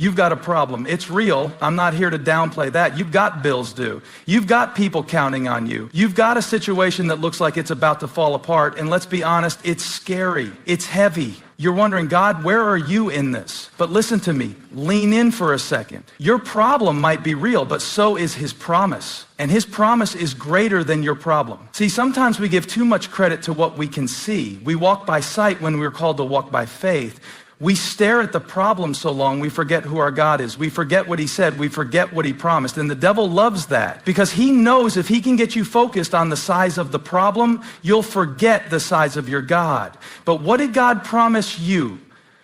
You've got a problem. It's real. I'm not here to downplay that. You've got bills due. You've got people counting on you. You've got a situation that looks like it's about to fall apart. And let's be honest, it's scary. It's heavy. You're wondering, God, where are you in this? But listen to me. Lean in for a second. Your problem might be real, but so is his promise. And his promise is greater than your problem. See, sometimes we give too much credit to what we can see. We walk by sight when we're called to walk by faith. We stare at the problem so long, we forget who our God is. We forget what he said. We forget what he promised. And the devil loves that because he knows if he can get you focused on the size of the problem, you'll forget the size of your God. But what did God promise you?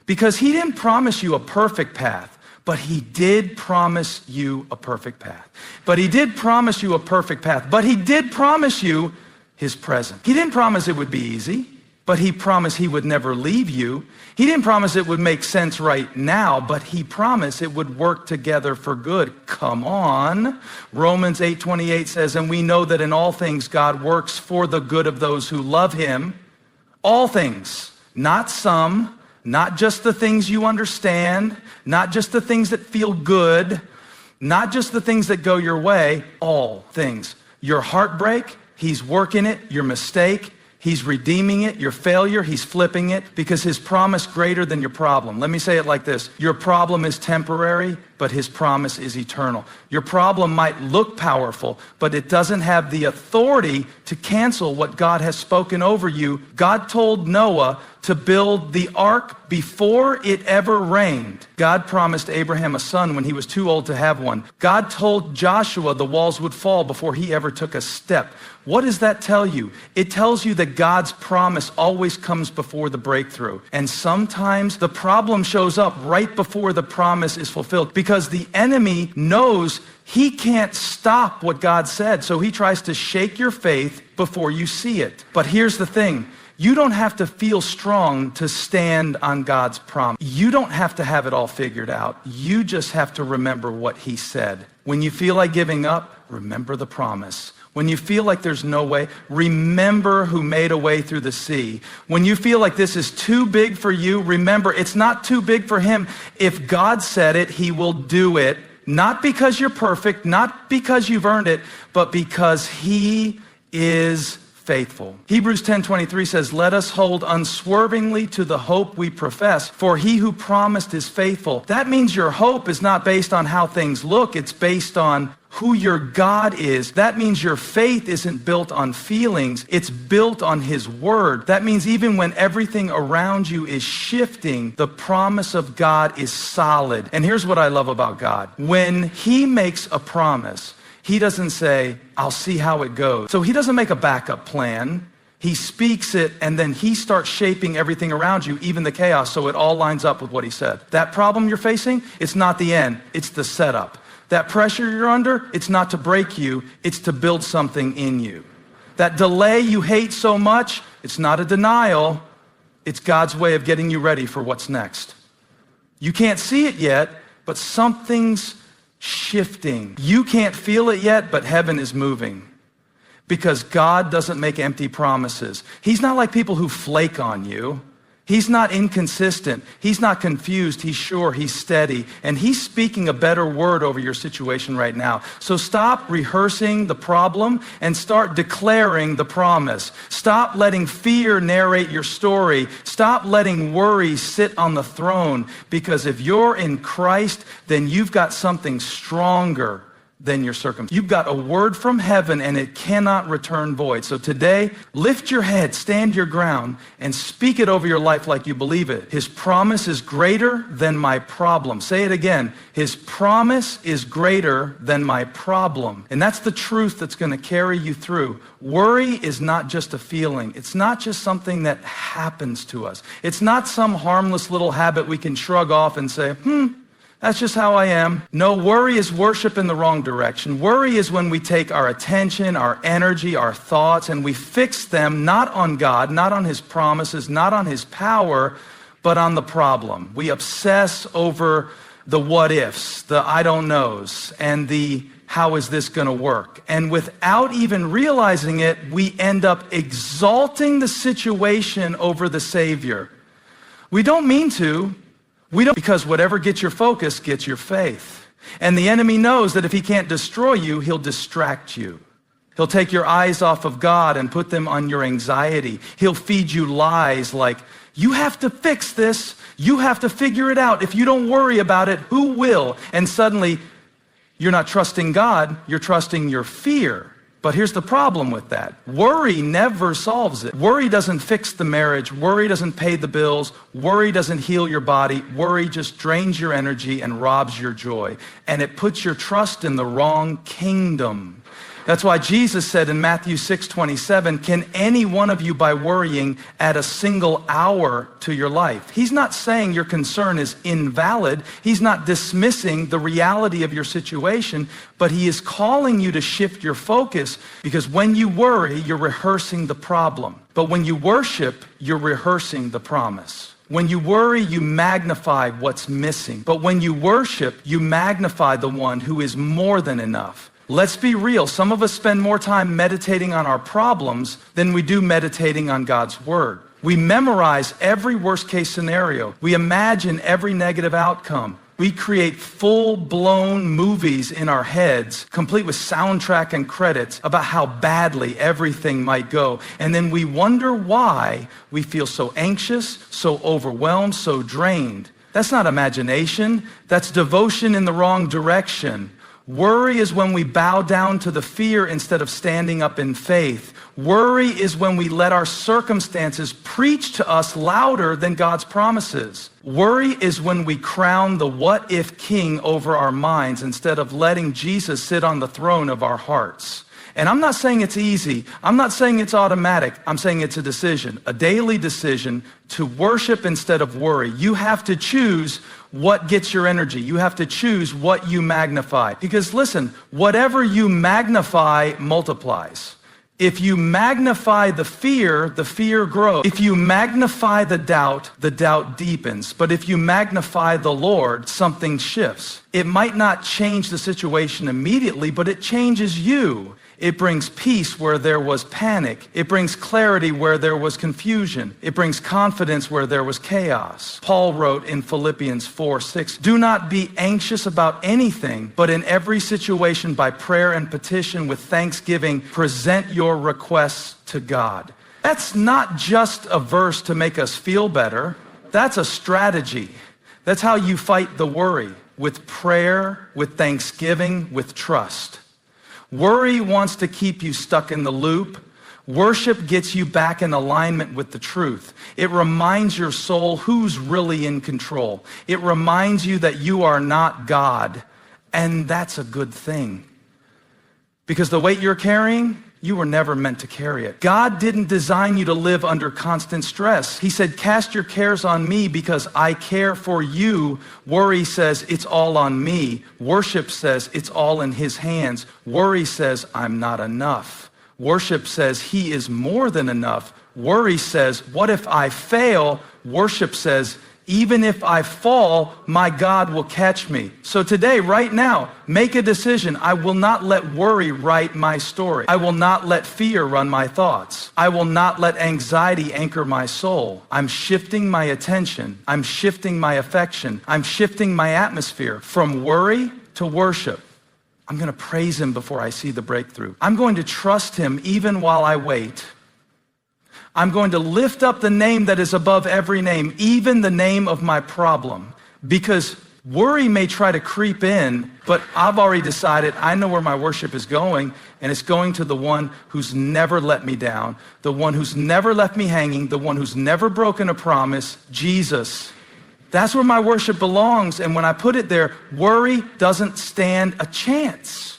Because he didn't promise you a perfect path, but he did promise you a perfect path. But he did promise you a perfect path. But he did promise you his presence. He didn't promise it would be easy, but he promised he would never leave you. He didn't promise it would make sense right now, but he promised it would work together for good. Come on. Romans 8:28 says, and we know that in all things God works for the good of those who love him. All things, not some, not just the things you understand, not just the things that feel good, not just the things that go your way, all things. Your heartbreak, he's working it. Your mistake, he's redeeming it. Your failure, he's flipping it because his promise greater than your problem. Let me say it like this. Your problem is temporary, but his promise is eternal. Your problem might look powerful, but it doesn't have the authority to cancel what God has spoken over you. God told Noah to build the ark before it ever rained. God promised Abraham a son when he was too old to have one. God told Joshua the walls would fall before he ever took a step. What does that tell you? It tells you that God's promise always comes before the breakthrough. And sometimes the problem shows up right before the promise is fulfilled because the enemy knows he can't stop what God said. So he tries to shake your faith before you see it. But here's the thing. You don't have to feel strong to stand on God's promise. You don't have to have it all figured out. You just have to remember what he said. When you feel like giving up, remember the promise. When you feel like there's no way, remember who made a way through the sea. When you feel like this is too big for you, remember it's not too big for him. If God said it, he will do it. Not because you're perfect, not because you've earned it, but because he is faithful. Hebrews 10:23 says, let us hold unswervingly to the hope we profess, for he who promised is faithful. That means your hope is not based on how things look. It's based on who your God is. That means your faith isn't built on feelings. It's built on his word. That means even when everything around you is shifting, the promise of God is solid. And here's what I love about God. When he makes a promise, he doesn't say, I'll see how it goes. So he doesn't make a backup plan. He speaks it, and then he starts shaping everything around you, even the chaos, so it all lines up with what he said. That problem you're facing, it's not the end. It's the setup. That pressure you're under, it's not to break you. It's to build something in you. That delay you hate so much, it's not a denial. It's God's way of getting you ready for what's next. You can't see it yet, but something's shifting. You can't feel it yet, but heaven is moving. Because God doesn't make empty promises. He's not like people who flake on you. He's not inconsistent. He's not confused. He's sure. He's steady. And he's speaking a better word over your situation right now. So stop rehearsing the problem and start declaring the promise. Stop letting fear narrate your story. Stop letting worry sit on the throne. Because if you're in Christ, then you've got something stronger than your circumstance. You've got a word from heaven and it cannot return void. So today, lift your head, stand your ground, and speak it over your life like you believe it. His promise is greater than my problem. Say it again. His promise is greater than my problem. And that's the truth that's going to carry you through. Worry is not just a feeling. It's not just something that happens to us. It's not some harmless little habit we can shrug off and say, that's just how I am. No, worry is worship in the wrong direction. Worry is when we take our attention, our energy, our thoughts, and we fix them not on God, not on his promises, not on his power, but on the problem. We obsess over the what ifs, the I don't knows, and the how is this going to work? And without even realizing it, we end up exalting the situation over the Savior. We don't mean to. We don't, because whatever gets your focus gets your faith. And the enemy knows that if he can't destroy you, he'll distract you. He'll take your eyes off of God and put them on your anxiety. He'll feed you lies like, you have to fix this. You have to figure it out. If you don't worry about it, who will? And suddenly, you're not trusting God, you're trusting your fear. But here's the problem with that. Worry never solves it. Worry doesn't fix the marriage. Worry doesn't pay the bills. Worry doesn't heal your body. Worry just drains your energy and robs your joy. And it puts your trust in the wrong kingdom. That's why Jesus said in Matthew 6:27, can any one of you by worrying add a single hour to your life? He's not saying your concern is invalid. He's not dismissing the reality of your situation, but he is calling you to shift your focus, because when you worry, you're rehearsing the problem. But when you worship, you're rehearsing the promise. When you worry, you magnify what's missing. But when you worship, you magnify the one who is more than enough. Let's be real. Some of us spend more time meditating on our problems than we do meditating on God's word. We memorize every worst case scenario. We imagine every negative outcome. We create full-blown movies in our heads, complete with soundtrack and credits, about how badly everything might go. And then we wonder why we feel so anxious, so overwhelmed, so drained. That's not imagination. That's devotion in the wrong direction. Worry is when we bow down to the fear instead of standing up in faith. Worry is when we let our circumstances preach to us louder than God's promises. Worry is when we crown the what-if king over our minds instead of letting Jesus sit on the throne of our hearts. And I'm not saying it's easy. I'm not saying it's automatic. I'm saying it's a decision, a daily decision to worship instead of worry. You have to choose what gets your energy. You have to choose what you magnify. Because listen, whatever you magnify multiplies. If you magnify the fear grows. If you magnify the doubt deepens. But if you magnify the Lord, something shifts. It might not change the situation immediately, but it changes you. It brings peace where there was panic. It brings clarity where there was confusion. It brings confidence where there was chaos. Paul wrote in Philippians 4:6, do not be anxious about anything, but in every situation by prayer and petition with thanksgiving, present your requests to God. That's not just a verse to make us feel better. That's a strategy. That's how you fight the worry, with prayer, with thanksgiving, with trust. Worry wants to keep you stuck in the loop. Worship gets you back in alignment with the truth. It reminds your soul who's really in control. It reminds you that you are not God, and that's a good thing. Because the weight you're carrying, you were never meant to carry it. God didn't design you to live under constant stress. He said, cast your cares on me because I care for you. Worry says, it's all on me. Worship says, it's all in his hands. Worry says, I'm not enough. Worship says, he is more than enough. Worry says, what if I fail? Worship says, even if I fall, my God will catch me. So today, right now, make a decision. I will not let worry write my story. I will not let fear run my thoughts. I will not let anxiety anchor my soul. I'm shifting my attention. I'm shifting my affection. I'm shifting my atmosphere from worry to worship. I'm going to praise him before I see the breakthrough. I'm going to trust him even while I wait. I'm going to lift up the name that is above every name, even the name of my problem. Because worry may try to creep in, but I've already decided I know where my worship is going, and it's going to the one who's never let me down, the one who's never left me hanging, the one who's never broken a promise, Jesus. That's where my worship belongs, and when I put it there, worry doesn't stand a chance.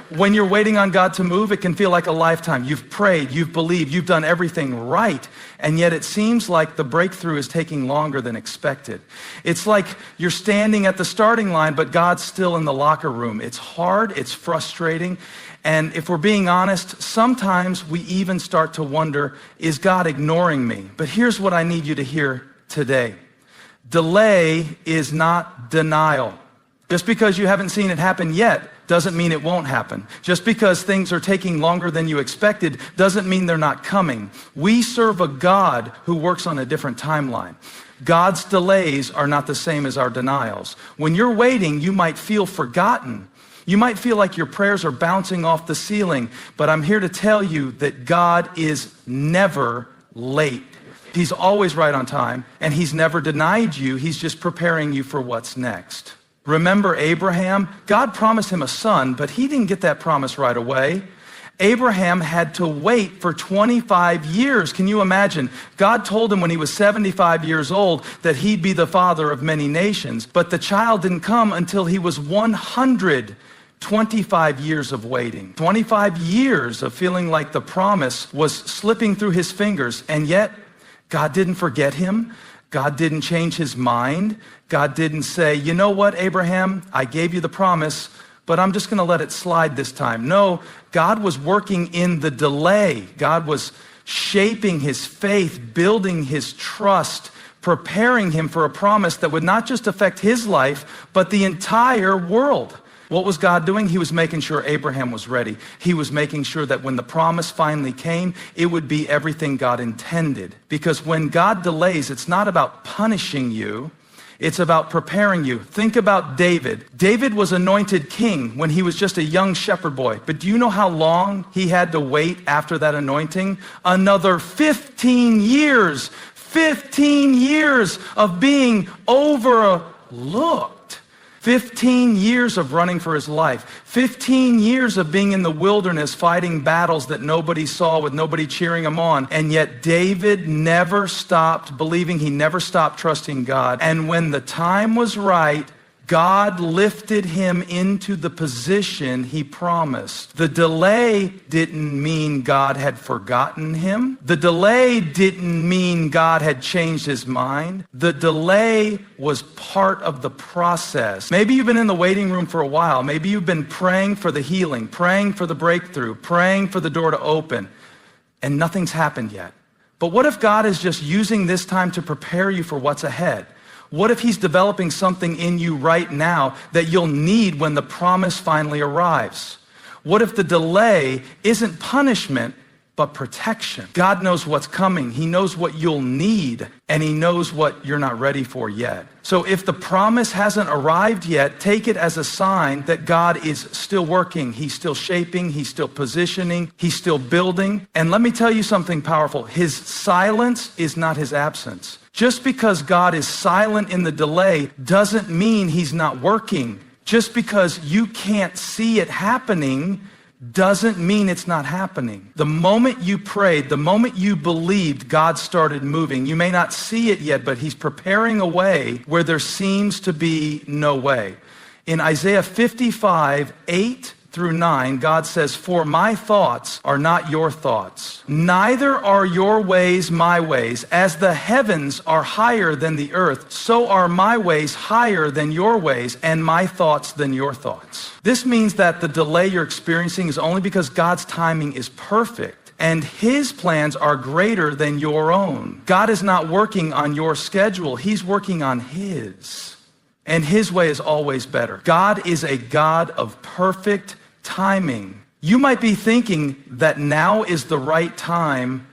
When you're waiting on God to move, it can feel like a lifetime. You've prayed, you've believed, you've done everything right, and yet it seems like the breakthrough is taking longer than expected. It's like you're standing at the starting line, but God's still in the locker room. It's hard, it's frustrating, and if we're being honest, sometimes we even start to wonder, is God ignoring me? But here's what I need you to hear today. Delay is not denial. Just because you haven't seen it happen yet doesn't mean it won't happen. Just because things are taking longer than you expected doesn't mean they're not coming. We serve a God who works on a different timeline. God's delays are not the same as our denials. When you're waiting, you might feel forgotten. You might feel like your prayers are bouncing off the ceiling, but I'm here to tell you that God is never late. He's always right on time, and he's never denied you. He's just preparing you for what's next. Remember Abraham? God promised him a son, but he didn't get that promise right away. Abraham had to wait for 25 years. Can you imagine? God told him when he was 75 years old that he'd be the father of many nations, but the child didn't come until he was 100. 25 years of waiting, 25 years of feeling like the promise was slipping through his fingers, and yet God didn't forget him. God didn't change his mind. God didn't say, you know what, Abraham, I gave you the promise, but I'm just going to let it slide this time. No, God was working in the delay. God was shaping his faith, building his trust, preparing him for a promise that would not just affect his life, but the entire world. What was God doing? He was making sure Abraham was ready. He was making sure that when the promise finally came, it would be everything God intended. Because when God delays, it's not about punishing you. It's about preparing you. Think about David. David was anointed king when he was just a young shepherd boy. But do you know how long he had to wait after that anointing? Another 15 years. 15 years of being overlooked. 15 years of running for his life. 15 years of being in the wilderness fighting battles that nobody saw with nobody cheering him on. And yet David never stopped believing. He never stopped trusting God. And when the time was right, God lifted him into the position he promised. The delay didn't mean God had forgotten him. The delay didn't mean God had changed his mind. The delay was part of the process. Maybe you've been in the waiting room for a while. Maybe you've been praying for the healing, praying for the breakthrough, praying for the door to open, and nothing's happened yet. But what if God is just using this time to prepare you for what's ahead? What if he's developing something in you right now that you'll need when the promise finally arrives? What if the delay isn't punishment, but protection? God knows what's coming. He knows what you'll need, and he knows what you're not ready for yet. So if the promise hasn't arrived yet, take it as a sign that God is still working. He's still shaping. He's still positioning. He's still building. And let me tell you something powerful. His silence is not his absence. Just because God is silent in the delay doesn't mean he's not working. Just because you can't see it happening doesn't mean it's not happening. The moment you prayed, the moment you believed, God started moving. You may not see it yet, but he's preparing a way where there seems to be no way. In Isaiah 55, 8-9, God says, "For my thoughts are not your thoughts, neither are your ways my ways. As the heavens are higher than the earth, so are my ways higher than your ways, and my thoughts than your thoughts." This means that the delay you're experiencing is only because God's timing is perfect, and his plans are greater than your own. God is not working on your schedule. He's working on his. And his way is always better. God is a God of perfect timing. You might be thinking that now is the right time,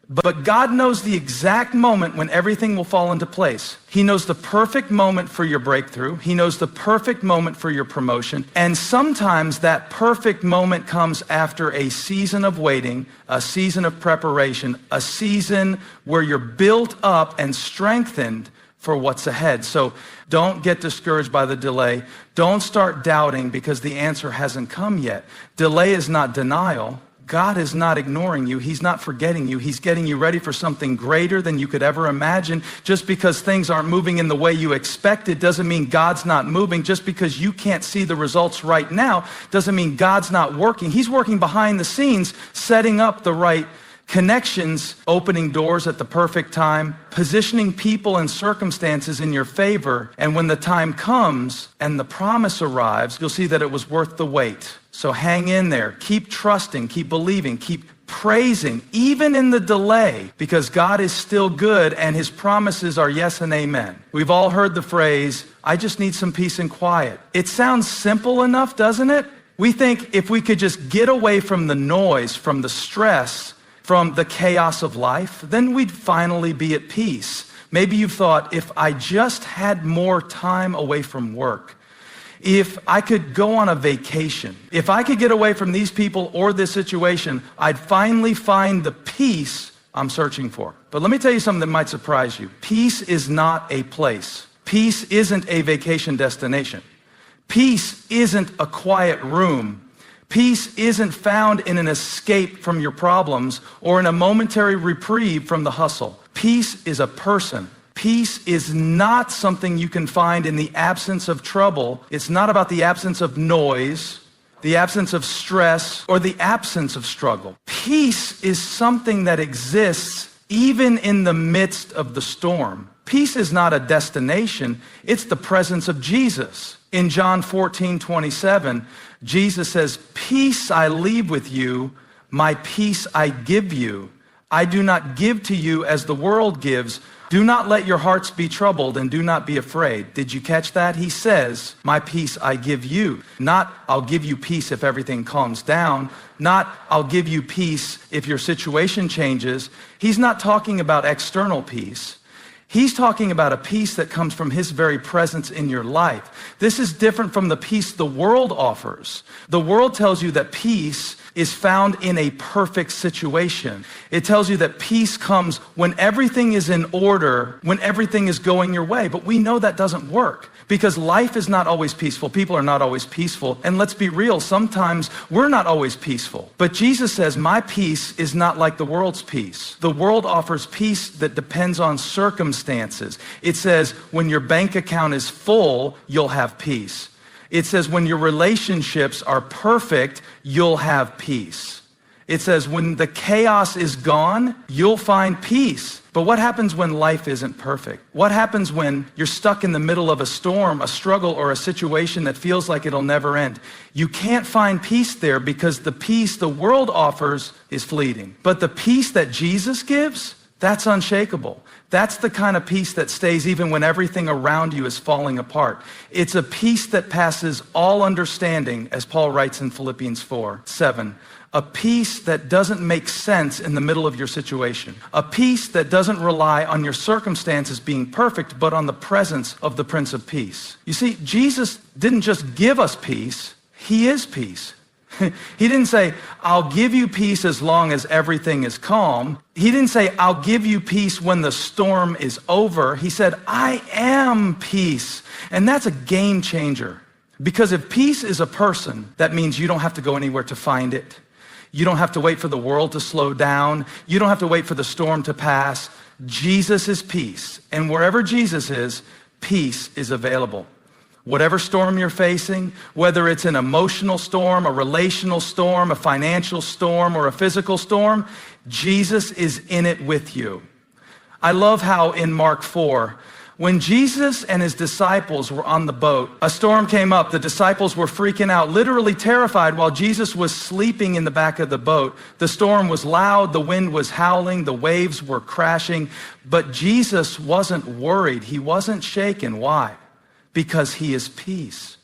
but God knows the exact moment when everything will fall into place. He knows the perfect moment for your breakthrough. He knows the perfect moment for your promotion. And sometimes that perfect moment comes after a season of waiting, a season of preparation, a season where you're built up and strengthened for what's ahead. So don't get discouraged by the delay. Don't start doubting because the answer hasn't come yet. Delay is not denial. God is not ignoring you. He's not forgetting you. He's getting you ready for something greater than you could ever imagine. Just because things aren't moving in the way you expected doesn't mean God's not moving. Just because you can't see the results right now doesn't mean God's not working. He's working behind the scenes, setting up the right connections, opening doors at the perfect time, positioning people and circumstances in your favor. And when the time comes and the promise arrives, you'll see that it was worth the wait. So hang in there. Keep trusting, keep believing, keep praising, even in the delay, because God is still good and his promises are yes and amen. We've all heard the phrase, "I just need some peace and quiet." It sounds simple enough, doesn't it? We think if we could just get away from the noise, from the stress, from the chaos of life, then we'd finally be at peace. Maybe you've thought, if I just had more time away from work, if I could go on a vacation, if I could get away from these people or this situation, I'd finally find the peace I'm searching for. But let me tell you something that might surprise you. Peace is not a place. Peace isn't a vacation destination. Peace isn't a quiet room. Peace isn't found in an escape from your problems or in a momentary reprieve from the hustle. Peace is a person. Peace is not something you can find in the absence of trouble. It's not about the absence of noise, the absence of stress, or the absence of struggle. Peace is something that exists even in the midst of the storm. Peace is not a destination, it's the presence of Jesus. In John 14:27, Jesus says, "Peace I leave with you, my peace I give you. I do not give to you as the world gives. Do not let your hearts be troubled and do not be afraid." Did you catch that? He says, "My peace I give you." Not, "I'll give you peace if everything calms down." Not, "I'll give you peace if your situation changes." He's not talking about external peace. He's talking about a peace that comes from his very presence in your life. This is different from the peace the world offers. The world tells you that peace is found in a perfect situation. It tells you that peace comes when everything is in order, when everything is going your way. But we know that doesn't work because life is not always peaceful. People are not always peaceful. And let's be real, sometimes we're not always peaceful. But Jesus says, "My peace is not like the world's peace." The world offers peace that depends on circumstances. It says, when your bank account is full, you'll have peace. It says when your relationships are perfect, you'll have peace. It says when the chaos is gone, you'll find peace. But what happens when life isn't perfect? What happens when you're stuck in the middle of a storm, a struggle, or a situation that feels like it'll never end? You can't find peace there because the peace the world offers is fleeting. But the peace that Jesus gives, that's unshakable. That's the kind of peace that stays even when everything around you is falling apart. It's a peace that passes all understanding, as Paul writes in Philippians 4:7. A peace that doesn't make sense in the middle of your situation. A peace that doesn't rely on your circumstances being perfect, but on the presence of the Prince of Peace. You see, Jesus didn't just give us peace, he is peace. He didn't say, "I'll give you peace as long as everything is calm." He didn't say, "I'll give you peace when the storm is over." He said, "I am peace." And that's a game changer. Because if peace is a person, that means you don't have to go anywhere to find it. You don't have to wait for the world to slow down. You don't have to wait for the storm to pass. Jesus is peace. And wherever Jesus is, peace is available. Whatever storm you're facing, whether it's an emotional storm, a relational storm, a financial storm, or a physical storm, Jesus is in it with you. I love how in Mark 4, when Jesus and his disciples were on the boat, a storm came up. The disciples were freaking out, literally terrified while Jesus was sleeping in the back of the boat. The storm was loud, the wind was howling, the waves were crashing, but Jesus wasn't worried. He wasn't shaken. Why? Because he is peace.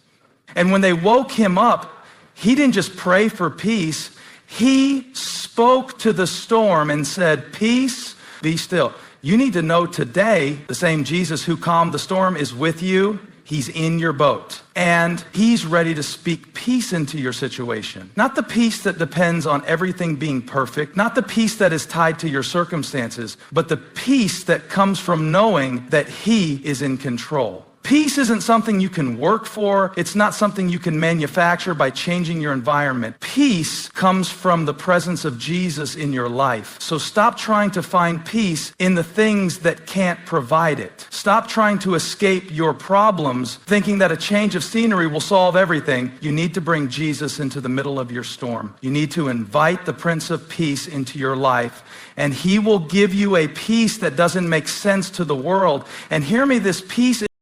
And when they woke him up, he didn't just pray for peace. He spoke to the storm and said, "Peace, be still." You need to know today, the same Jesus who calmed the storm is with you. He's in your boat. And he's ready to speak peace into your situation. Not the peace that depends on everything being perfect, not the peace that is tied to your circumstances, but the peace that comes from knowing that he is in control. Peace isn't something you can work for. It's not something you can manufacture by changing your environment. Peace comes from the presence of Jesus in your life. So stop trying to find peace in the things that can't provide it. Stop trying to escape your problems, thinking that a change of scenery will solve everything. You need to bring Jesus into the middle of your storm. You need to invite the Prince of Peace into your life, and he will give you a peace that doesn't make sense to the world. And hear me, this peace